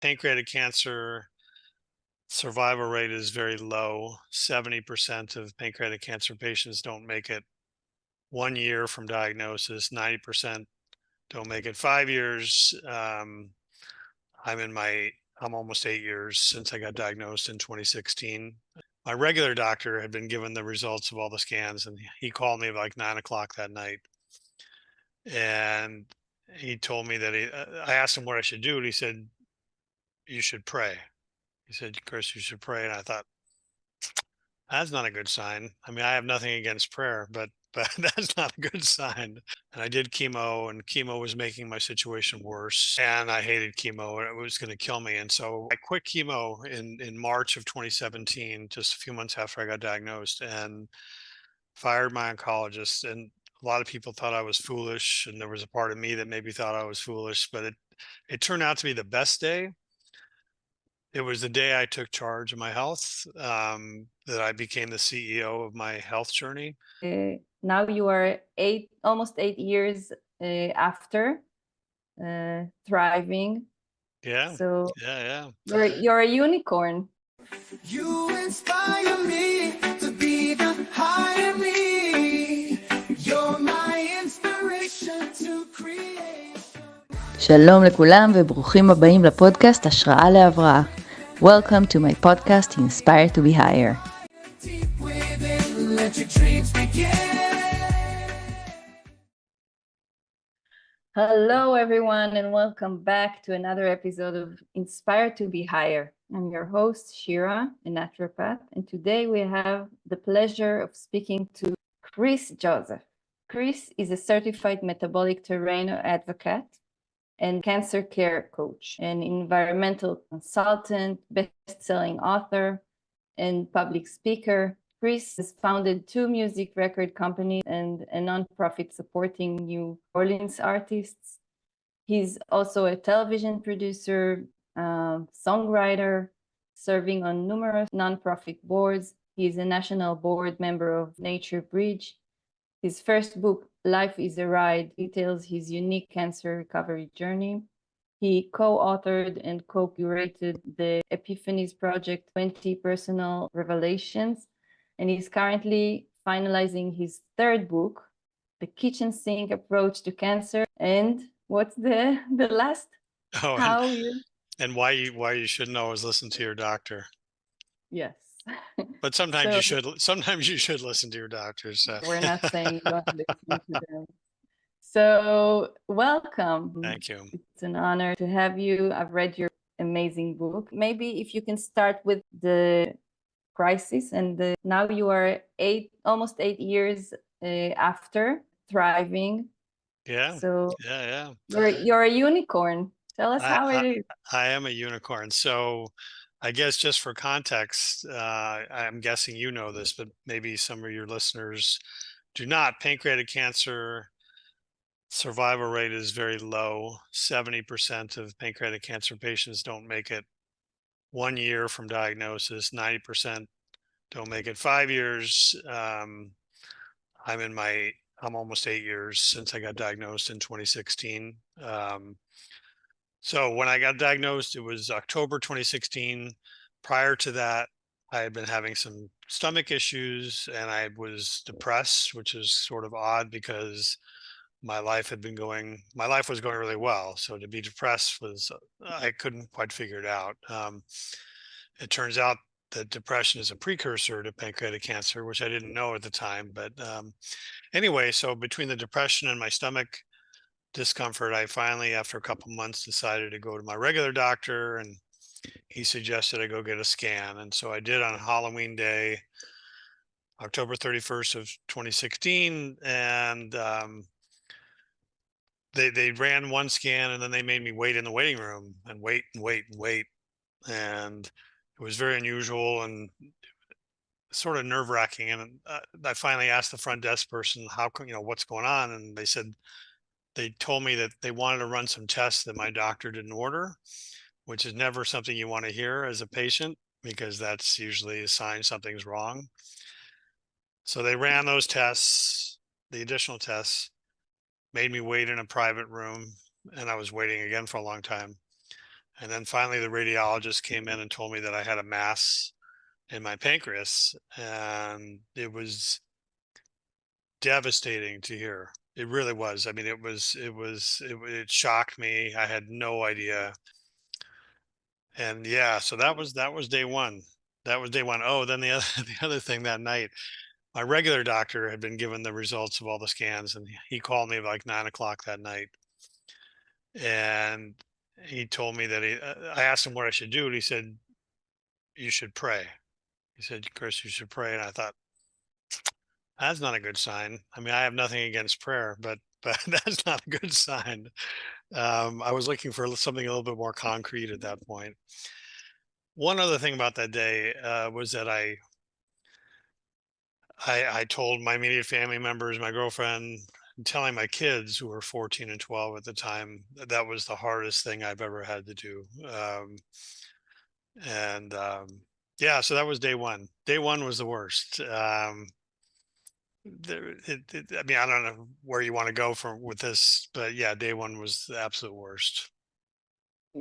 pancreatic cancer survival rate is very low. 70% of pancreatic cancer patients don't make it 1 year from diagnosis. 90% don't make it 5 years. I'm almost 8 years since I got diagnosed in 2016. My regular doctor had been given the results of all the scans, and he called me like 9 o'clock that night. And he told me that I asked him what I should do, and he said, "You should pray." He said, "Chris, you should pray." And I thought, that's not a good sign. I mean, I have nothing against prayer, but that's not a good sign. And I did chemo, and chemo was making my situation worse. And I hated chemo, and it was going to kill me. And so I quit chemo in March of 2017, just a few months after I got diagnosed, and fired my oncologist. And a lot of people thought I was foolish, and there was a part of me that maybe thought I was foolish, but it turned out to be the best day. It was the day I took charge of my health, that I became the CEO of my health journey. Now you are almost 8 years after thriving. Yeah. So yeah. You're a unicorn. You inspire me to be the higher me. You're my inspiration to create. שלום לכולם וברוכים הבאים לפודקאסט השראה להבראה. Welcome to my podcast Inspire to be higher. Deep within, let your dreams begin. Hello everyone and welcome back to another episode of Inspire to be higher. I'm your host Shira, a naturopath, and today we have the pleasure of speaking to Karisg'uzef. Kris is a certified metabolic terrain advocate and cancer care coach, an environmental consultant, best-selling author, and public speaker. Kris has founded 2 music record companies and a nonprofit supporting New Orleans artists. He's also a television producer, songwriter, serving on numerous nonprofit boards. He's a national board member of Nature Bridge. His first book, Life is a Ride, details his unique cancer recovery journey. He co-authored and co-curated the Epiphanies Project 20 Personal Revelations, and he's currently finalizing his 3rd book, The Kitchen Sink Approach to Cancer. And what's the last? Oh, and why you should know is listen to your doctor. Yes. But sometimes you should listen to your doctors. We're not saying don't listen to them. So welcome. Thank you. It's an honor to have you. I've read your amazing book. Maybe if you can start with the crisis and now you are almost 8 years after thriving. Yeah. So yeah. You're a unicorn. Tell us how it is. I am a unicorn. So I guess just for context, I'm guessing you know this, but maybe some of your listeners do not. Pancreatic cancer survival rate is very low. 70% of pancreatic cancer patients don't make it 1 year from diagnosis. 90% don't make it 5 years. I'm almost 8 years since I got diagnosed in 2016. So when I got diagnosed, it was October 2016. Prior to that, I had been having some stomach issues and I was depressed, which is sort of odd because my life was going really well. So to be depressed I couldn't quite figure it out. It turns out that depression is a precursor to pancreatic cancer, which I didn't know at the time. But anyway, so between the depression and my stomach discomfort, I finally, after a couple months, decided to go to my regular doctor, and he suggested I go get a scan. And so I did on Halloween Day, October 31st of 2016. And they ran one scan and then they made me wait in the waiting room and wait. And it was very unusual and sort of nerve-wracking. And I finally asked the front desk person, what's going on? And they told me that they wanted to run some tests that my doctor didn't order, which is never something you want to hear as a patient because that's usually a sign something's wrong. So they ran those tests, the additional tests, made me wait in a private room, and I was waiting again for a long time. And then finally the radiologist came in and told me that I had a mass in my pancreas, and it was devastating to hear. It really was. I mean, it shocked me. I had no idea. And yeah, so that was day one. That was day one. Oh, then the other the other thing that night, my regular doctor had been given the results of all the scans, and he called me like 9 o'clock that night, and he told me that I asked him what I should do, and he said, "You should pray." He said, "Chris, you should pray." And I thought, that's not a good sign. I mean, I have nothing against prayer, but that's not a good sign. I was looking for something a little bit more concrete at that point. One other thing about that day was that I told my immediate family members, my girlfriend, telling my kids who were 14 and 12 at the time, that was the hardest thing I've ever had to do. And yeah, so that was day one. Day one was the worst. I mean, I don't know where you want to go from with this, but yeah, day one was the absolute worst.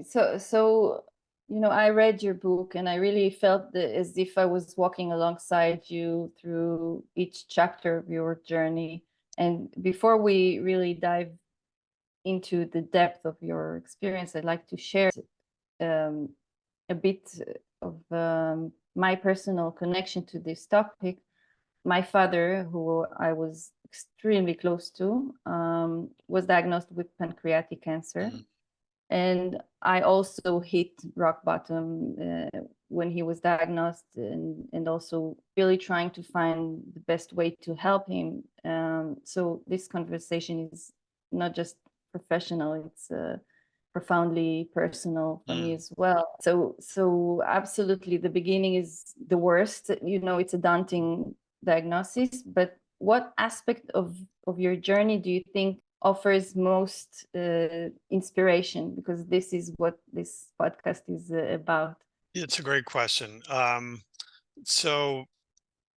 So I read your book and I really felt as if I was walking alongside you through each chapter of your journey. And before we really dive into the depth of your experience, I'd like to share a bit of my personal connection to this topic. My father, who I was extremely close to, was diagnosed with pancreatic cancer. Mhm. And I also hit rock bottom when he was diagnosed, and also really trying to find the best way to help him. So this conversation is not just professional, it's profoundly personal for me as well. So absolutely, the beginning is the worst. It's a daunting diagnosis, but what aspect of your journey do you think offers most inspiration? Because this is what this podcast is about. It's a great question. So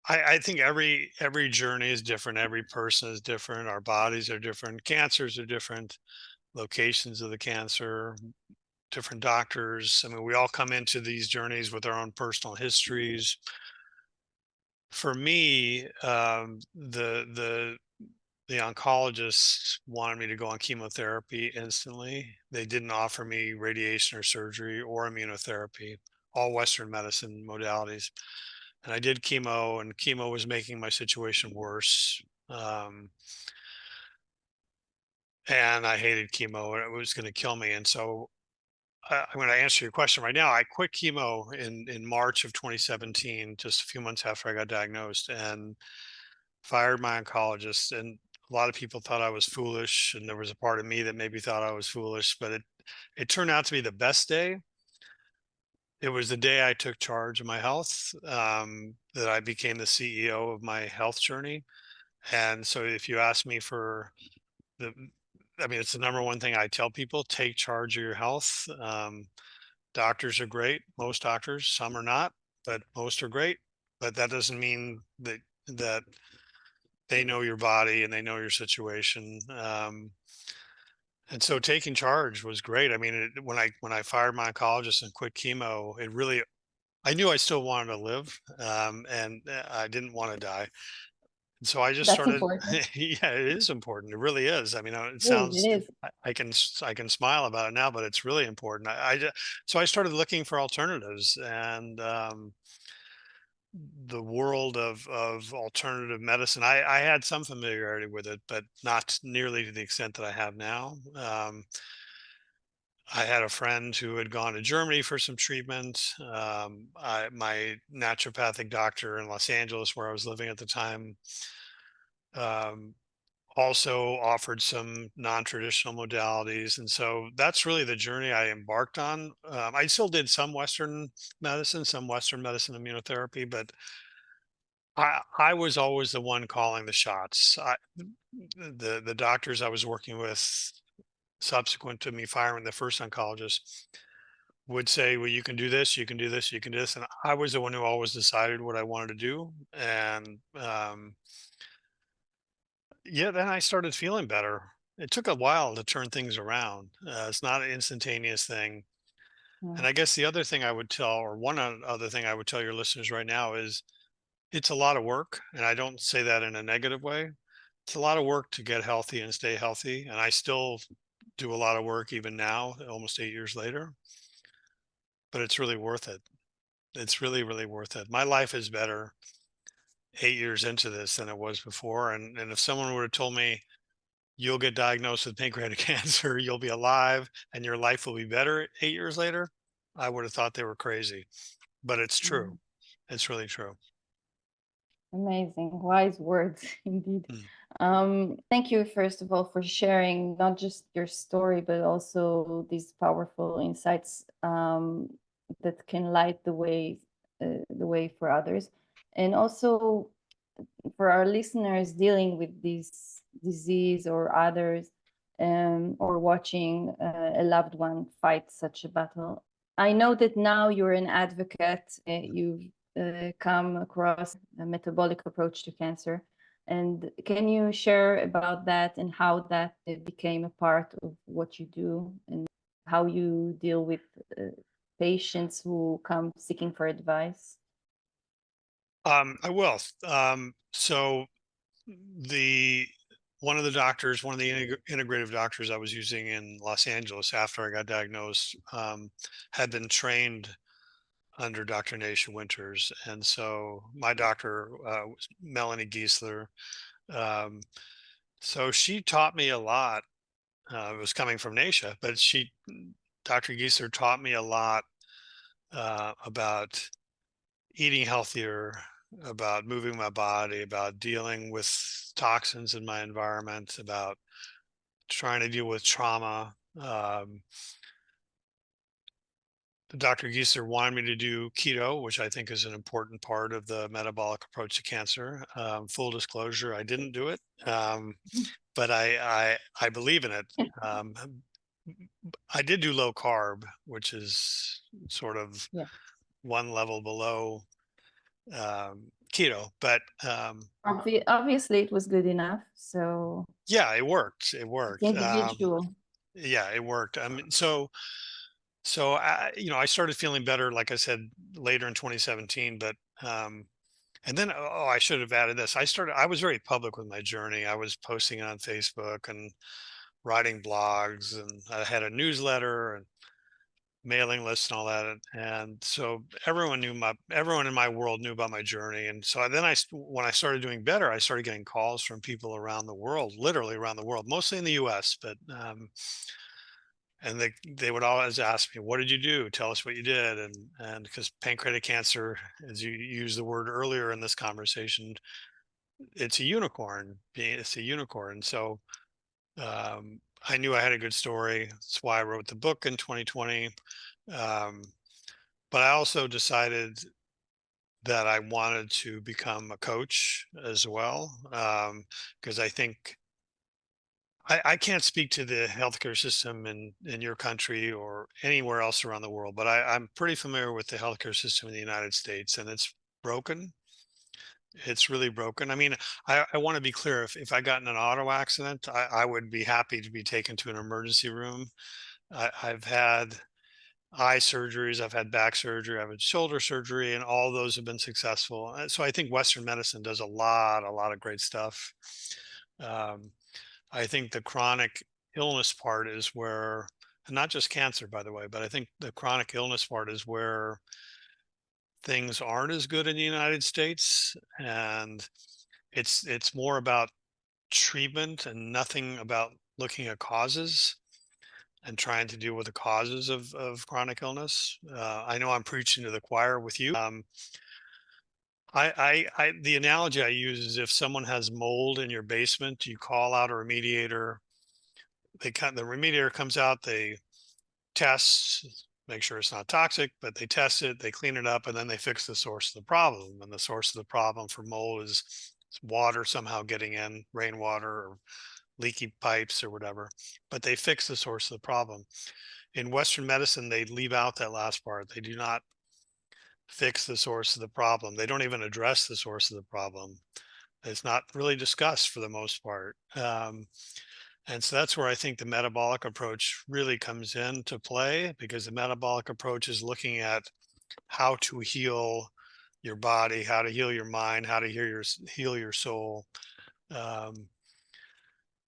I think every journey is different. Every person is different. Our bodies are different. Cancers are different. Locations of the cancer, different doctors. I mean, we all come into these journeys with our own personal histories. For me, the oncologist wanted me to go on chemotherapy instantly. They didn't offer me radiation or surgery or immunotherapy, all Western medicine modalities. And I did chemo, and chemo was making my situation worse. And I hated chemo, and it was going to kill me. And so I'm going to answer your question right now. I quit chemo in March of 2017, just a few months after I got diagnosed, and fired my oncologist. And a lot of people thought I was foolish, and there was a part of me that maybe thought I was foolish, but it turned out to be the best day. It was the day I took charge of my health, that I became the CEO of my health journey. And so if you ask me for the, I mean, it's the number one thing I tell people: take charge of your health. Doctors are great. Most doctors, some are not, but most are great. But that doesn't mean that they know your body and they know your situation. And so taking charge was great. I mean, when I fired my oncologist and quit chemo, it really, I knew I still wanted to live, and I didn't want to die. And so I just That's started. important. Yeah, it is important. It really is. I mean, it It is, sounds. it is. I can smile about it now, but it's really important. So I started looking for alternatives, and the world of alternative medicine. I had some familiarity with it, but not nearly to the extent that I have now. I had a friend who had gone to Germany for some treatment. My naturopathic doctor in Los Angeles, where I was living at the time, um, also offered some non-traditional modalities. And so that's really the journey I embarked on. I still did some Western medicine immunotherapy, but I was always the one calling the shots. The doctors I was working with subsequent to me firing the first oncologist would say, well, you can do this, you can do this, you can do this. And I was the one who always decided what I wanted to do. And yeah, then I started feeling better. It took a while to turn things around. It's not an instantaneous thing. And I guess the other thing I would tell, or other thing I would tell your listeners right now is it's a lot of work. And I don't say that in a negative way. It's a lot of work to get healthy and stay healthy. And I still do a lot of work even now, almost 8 years later, but it's really worth it. It's really, really worth it. My life is better 8 years into this than it was before. And if someone would have told me you'll get diagnosed with pancreatic cancer, you'll be alive, and your life will be better 8 years later, I would have thought they were crazy. But it's true. It's really true. Amazing, wise words indeed. Thank you, first of all, for sharing not just your story, but also these powerful insights that can light the way for others, and also for our listeners dealing with this disease or others, or watching a loved one fight such a battle. I know that now you're an advocate. You've come across a metabolic approach to cancer. And can you share about that and how that became a part of what you do and how you deal with patients who come seeking for advice? I will. So one of the integrative doctors I was using in Los Angeles after I got diagnosed had been trained under Dr. Nasha Winters. And so my doctor was Melanie Giesler. So she taught me a lot. It was coming from Nasha, but Dr. Giesler taught me a lot about eating healthier, about moving my body, about dealing with toxins in my environment, about trying to deal with trauma. Dr. Giesler wanted me to do keto, which I think is an important part of the metabolic approach to cancer. Full disclosure, I didn't do it, but I believe in it. I did do low carb, which is sort of one level below keto, but obviously it was good enough. So yeah, it worked. It worked. Individual. Yeah, it worked. So I started feeling better, like I said, later in 2017. But and then I should have added this. I was very public with my journey. I was posting on Facebook and writing blogs, and I had a newsletter and mailing list and all that. And so everyone in my world knew about my journey. And so then when I started doing better, I started getting calls from people around the world, literally around the world, mostly in the US, but and they would always ask me, what did you do? Tell us what you did. And because pancreatic cancer, as you used the word earlier in this conversation, it's a unicorn. So I knew I had a good story. That's why I wrote the book in 2020. But I also decided that I wanted to become a coach as well, because I think I can't speak to the healthcare system in your country or anywhere else around the world, but I'm pretty familiar with the healthcare system in the United States, and it's broken. It's really broken. I mean, I want to be clear. If I got in an auto accident, I would be happy to be taken to an emergency room. I've had eye surgeries, I've had back surgery, I've had shoulder surgery, and all those have been successful. So I think Western medicine does a lot of great stuff. I think the chronic illness part is where, and not just cancer, by the way, but I think the chronic illness part is where things aren't as good in the United States. And it's more about treatment and nothing about looking at causes and trying to deal with the causes of chronic illness. I know I'm preaching to the choir with you. The analogy I use is if someone has mold in your basement, you call out a remediator. The remediator comes out, they test, make sure it's not toxic, but they test it, they clean it up, and then they fix the source of the problem. And the source of the problem for mold is water somehow getting in, rainwater or leaky pipes or whatever, but they fix the source of the problem. In Western medicine, they leave out that last part. They do not fix the source of the problem. They don't even address the source of the problem. It's not really discussed for the most part. And so that's where I think the metabolic approach really comes into play, because the metabolic approach is looking at how to heal your body, how to heal your mind, how to heal your soul.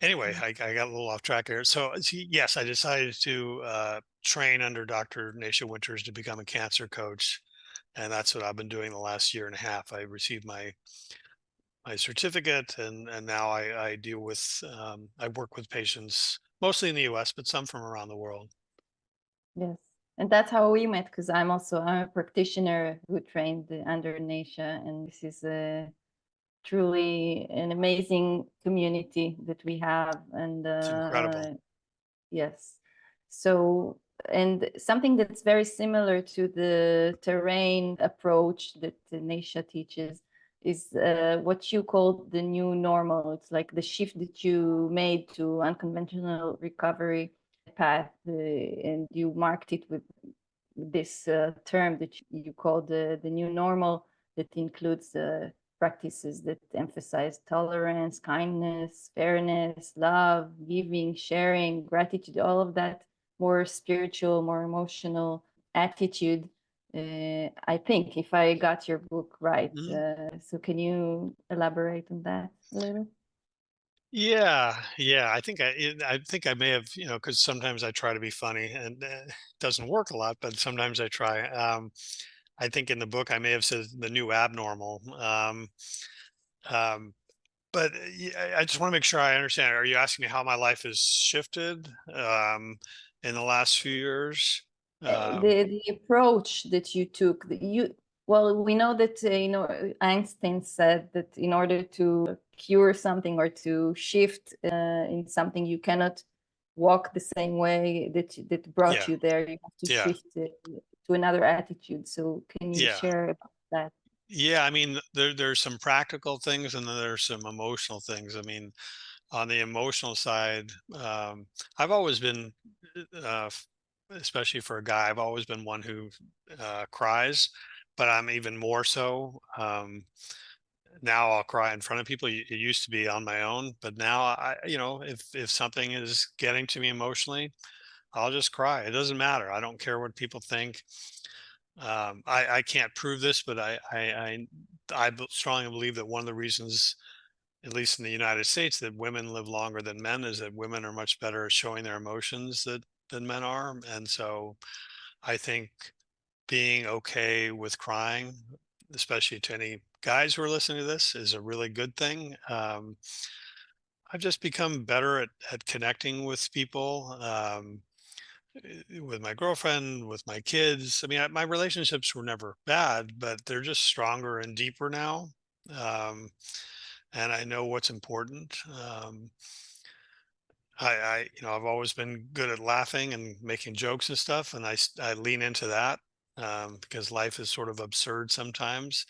Anyway, I got a little off track here. So yes, I decided to train under Dr. Nasha Winters to become a cancer coach, and that's what I've been doing the last year and a half. I received my certificate, and now I deal with I work with patients mostly in the U.S., but some from around the world. Yes, and that's how we met, because I'm a practitioner who trained under Nasha, and this is truly an amazing community that we have. And It's incredible. yes, so, and something that's very similar to the terrain approach that Nasha teaches is what you call the new normal. It's like the shift that you made to unconventional recovery path, and you marked it with this term that you call the new normal, that includes practices that emphasize tolerance, kindness, fairness, love, giving, sharing, gratitude, all of that more spiritual, more emotional attitude. I think, if I got your book right. So can you elaborate on that a little? Yeah. I think I may have, because sometimes I try to be funny, and it doesn't work a lot, but sometimes I try. I think in the book I may have said the new abnormal. Um, but I just want to make sure I understand. Are you asking me how my life has shifted in the last few years? The approach that you took, well, we know that Einstein said that in order to cure something or to shift in something, you cannot walk the same way that brought Yeah. you there. You have to Yeah. shift to another attitude. So can you Yeah. share about that? Yeah, I mean, there's some practical things, and then there's some emotional things. I mean, on the emotional side, I've always been, especially for a guy, I've always been one who cries, but I'm even more so. Now I'll cry in front of people. It used to be on my own, but now if something is getting to me emotionally, I'll just cry. It doesn't matter. I don't care what people think. I can't prove this, but I strongly believe that one of the reasons, at least in the United States, that women live longer than men is that women are much better at showing their emotions than men are. And so I think being okay with crying, especially to any guys who are listening to this, is a really good thing. I've just become better at connecting with people. With my girlfriend, with my kids. I mean, my relationships were never bad, but they're just stronger and deeper now. Um, and I know what's important. I've always been good at laughing and making jokes and stuff, and I lean into that because life is sort of absurd sometimes.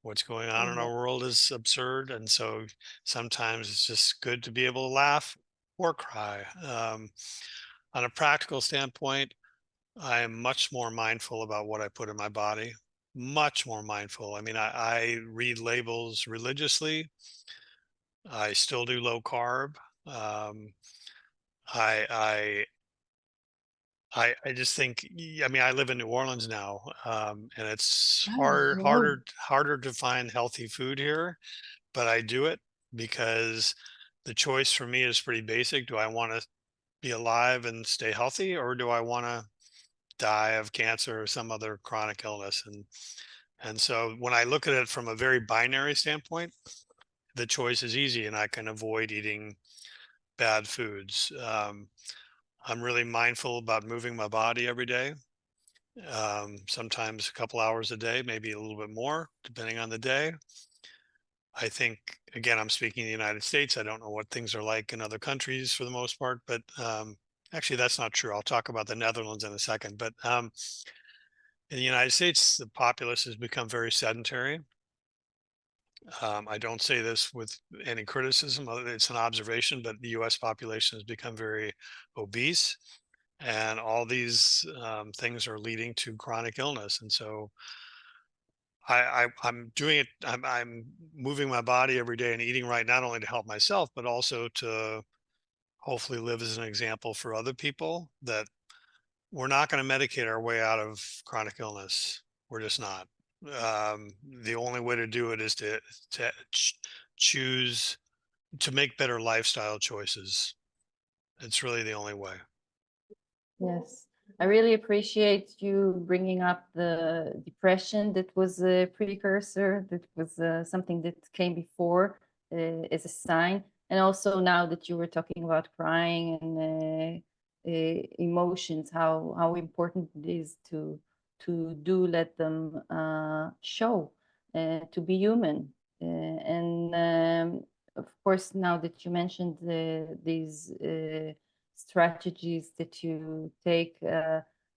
What's going on in our world is absurd, and so sometimes it's just good to be able to laugh or cry. On a practical standpoint, I am much more mindful about what I put in my body, much more mindful. I mean, I read labels religiously. I still do low carb. Um, I, I just think, I mean, I live in New Orleans now, and it's harder to find healthy food here, but I do it because the choice for me is pretty basic. Do I want to be alive and stay healthy, or do I want to die of cancer or some other chronic illness? And so when I look at it from a very binary standpoint, the choice is easy, and I can avoid eating bad foods. I'm really mindful about moving my body every day. Sometimes a couple hours a day, maybe a little bit more, depending on the day. I think, again, I'm speaking in the United States. I don't know what things are like in other countries for the most part, but actually, that's not true. I'll talk about the Netherlands in a second. But in the United States, the populace has become very sedentary. I don't say this with any criticism. It's an observation, but the U.S. population has become very obese, and all these things are leading to chronic illness. And so I'm doing it. I'm moving my body every day and eating right, not only to help myself, but also to hopefully live as an example for other people that we're not going to medicate our way out of chronic illness. We're just not. The only way to do it is to choose to make better lifestyle choices. It's really the only way. Yes, I really appreciate you bringing up the depression that was a precursor, that was something that came before as a sign. And also now that you were talking about crying and emotions, how important it is to let them show, to be human. And of course, now that you mentioned these strategies that you take,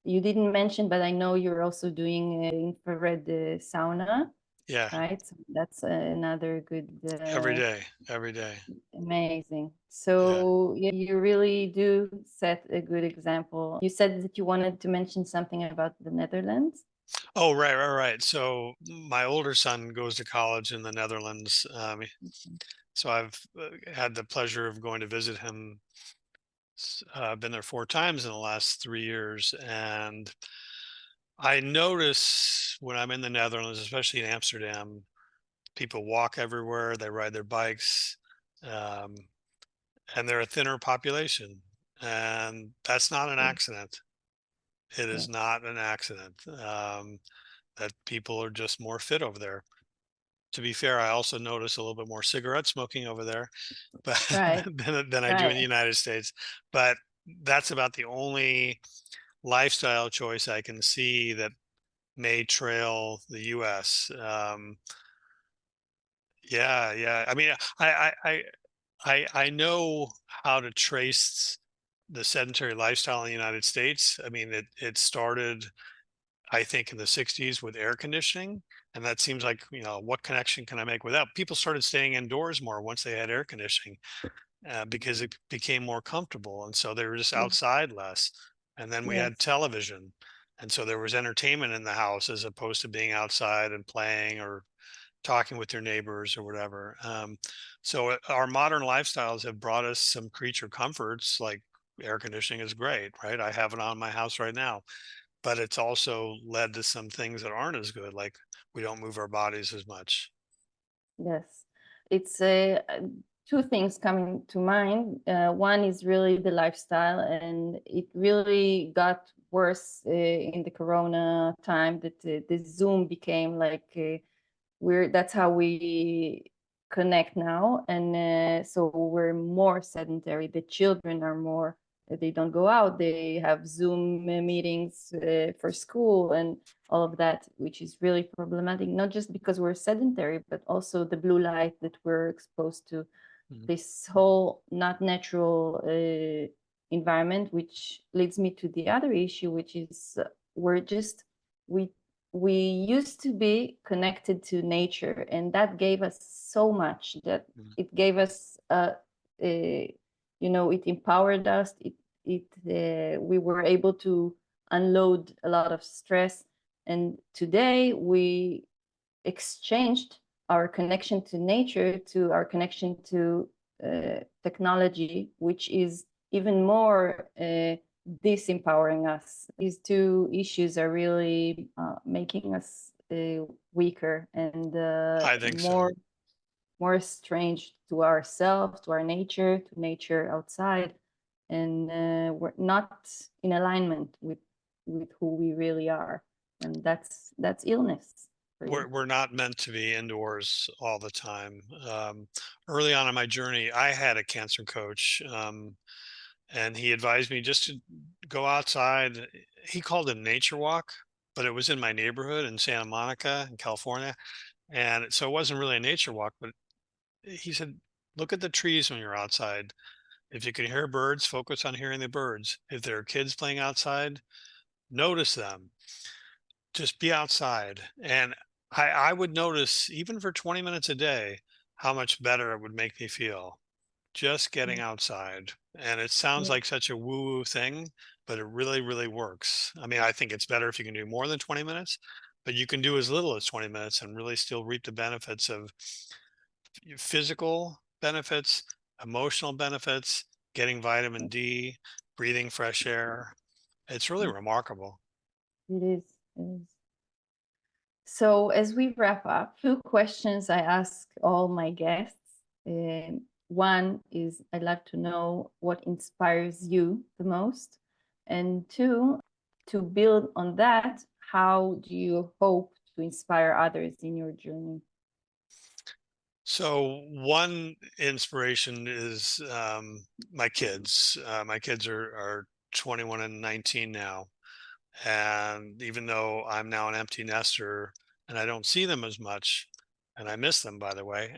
you didn't mention, but I know you're also doing infrared sauna, Yeah, right? So that's another good every day. amazing. So you really do set a good example. You said that you wanted to mention something about the Netherlands. Oh, right. So my older son goes to college in the Netherlands. So I've had the pleasure of going to visit him. I've been there 4 times in the last 3 years, and I notice when I'm in the Netherlands, especially in Amsterdam, people walk everywhere, they ride their bikes, um, and they're a thinner population. And that's not an accident. It is not an accident that people are just more fit over there. To be fair, I also notice a little bit more cigarette smoking over there, but Right. than I do in the United States. But that's about the only lifestyle choice I can see that may trail the U.S. Yeah. I mean, I know how to trace the sedentary lifestyle in the United States. I mean, it started, I think, in the 60s with air conditioning. And that seems like, what connection can I make with that? People started staying indoors more once they had air conditioning because it became more comfortable. And so they were just outside less. And then we had television. And so there was entertainment in the house as opposed to being outside and playing or talking with your neighbors or whatever. So our modern lifestyles have brought us some creature comforts, like air conditioning is great, right? I have it on my house right now, but it's also led to some things that aren't as good, like we don't move our bodies as much. Yes, it's two things coming to mind. One is really the lifestyle, and it really got worse in the Corona time. That the Zoom became like that's how we connect now, and so we're more sedentary. The children are more. They don't go out. They have Zoom meetings for school and all of that, which is really problematic, not just because we're sedentary, but also the blue light that we're exposed to, this whole not natural environment, which leads me to the other issue, which is we used to be connected to nature, and that gave us so much, that it gave us it empowered us. We were able to unload a lot of stress. And today we exchanged our connection to nature to our connection to technology, which is even more disempowering us. These two issues are really making us weaker and I think more strange to ourselves, to our nature, to nature outside, and we're not in alignment with who we really are, and that's illness. We're not meant to be indoors all the time. Early on in my journey, I had a cancer coach, and he advised me just to go outside. He called it a nature walk, but it was in my neighborhood in Santa Monica in California. And so it wasn't really a nature walk, but he said, look at the trees when you're outside. If you can hear birds, focus on hearing the birds. If there are kids playing outside, notice them. Just be outside. And I would notice, even for 20 minutes a day, how much better it would make me feel just getting outside. And it sounds like such a woo-woo thing, but it really, really works. I mean, I think it's better if you can do more than 20 minutes, but you can do as little as 20 minutes and really still reap the benefits of physical benefits, emotional benefits, getting vitamin D, breathing fresh air. It's really remarkable. It is. It is. So as we wrap up, 2 questions I ask all my guests. One is, I'd love to know what inspires you the most. And 2, to build on that, how do you hope to inspire others in your journey? So one inspiration is my kids. My kids are 21 and 19 now. And even though I'm now an empty nester and I don't see them as much, and I miss them, by the way,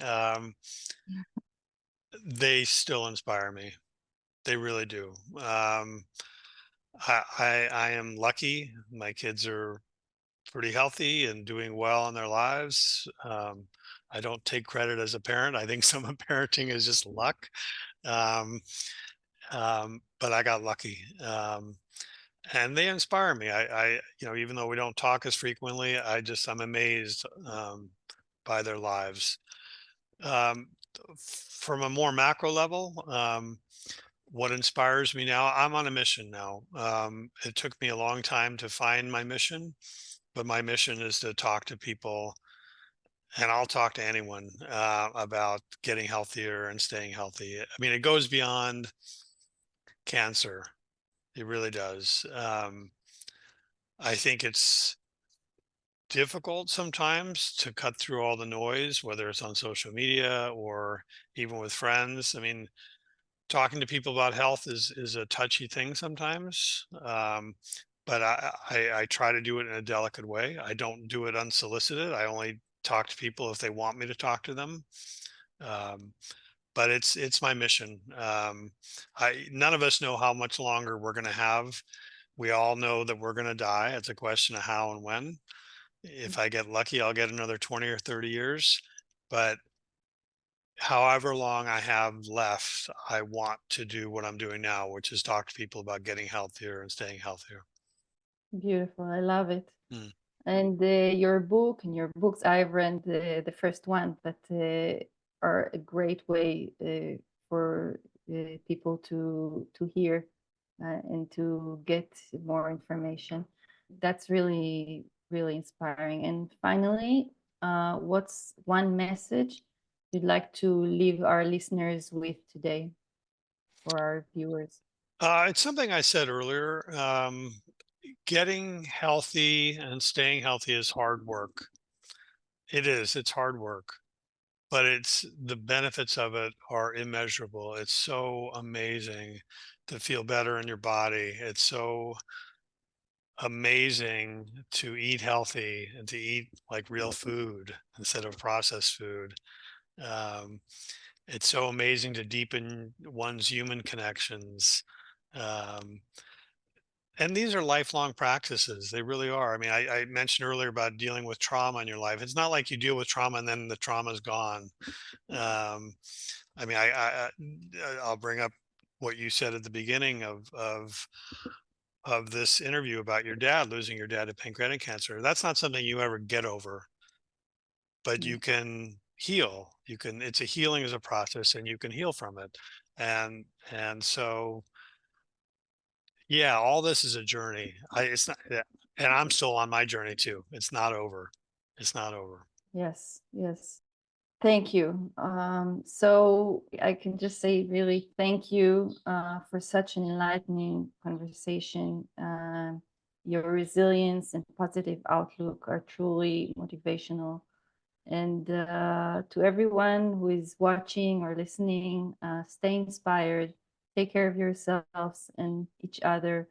they still inspire me. They really do. I am lucky. My kids are pretty healthy and doing well in their lives. I don't take credit as a parent. I think some of parenting is just luck. But I got lucky. And they inspire me. I even though we don't talk as frequently, I'm amazed by their lives. From a more macro level, what inspires me now, I'm on a mission now. It took me a long time to find my mission, but my mission is to talk to people, and I'll talk to anyone about getting healthier and staying healthy. I mean, it goes beyond cancer. It really does. I think it's difficult sometimes to cut through all the noise, whether it's on social media or even with friends. I mean, talking to people about health is a touchy thing sometimes. But I try to do it in a delicate way. I don't do it unsolicited. I only talk to people if they want me to talk to them. But it's my mission. None of us know how much longer we're going to have. We all know that we're going to die. It's a question of how and when. If I get lucky, I'll get another 20 or 30 years. But however long I have left, I want to do what I'm doing now, which is talk to people about getting healthier and staying healthier. Beautiful. I love it. Mm. And your book and your books, I've read the first one, but are a great way for people to hear and to get more information. That's really, really inspiring. And finally, what's one message you'd like to leave our listeners with today, or our viewers? It's something I said earlier. Getting healthy and staying healthy is hard work. It is. It's hard work. But the benefits of it are immeasurable. It's so amazing to feel better in your body. It's so amazing to eat healthy and to eat like real food instead of processed food. It's so amazing to deepen one's human connections. And these are lifelong practices. They really are. I mean, I mentioned earlier about dealing with trauma in your life. It's not like you deal with trauma and then the trauma's gone. I mean, I'll bring up what you said at the beginning of this interview about your dad, losing your dad to pancreatic cancer. That's not something you ever get over, but you can heal. It's a healing as a process, and you can heal from it. And so, yeah, all this is a journey. It's not, and I'm still on my journey too. It's not over. It's not over. Yes, yes. Thank you. So I can just say really thank you for such an enlightening conversation. Your resilience and positive outlook are truly motivational. And to everyone who is watching or listening, stay inspired, take care of yourselves and each other.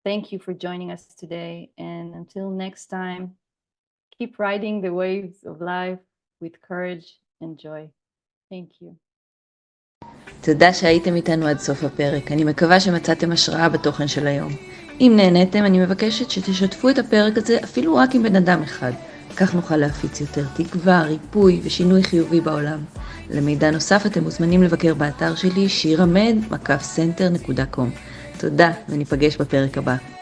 Thank you for joining us today. And until next time, keep riding the waves of life with courage and joy. Thank you. תודה שהייתם איתנו עד סוף הפרק. אני מקווה שמצאתם השראה בתוכן של היום. אם נהניתם, אני מבקשת שתשתפו את הפרק הזה אפילו רק עם בן אדם אחד. כך נוכל להפיץ יותר תקווה, ריפוי ושינוי חיובי בעולם. למידע נוסף אתם מוזמנים לבקר באתר שלי shiramed.com. תודה, וניפגש בפרק הבא.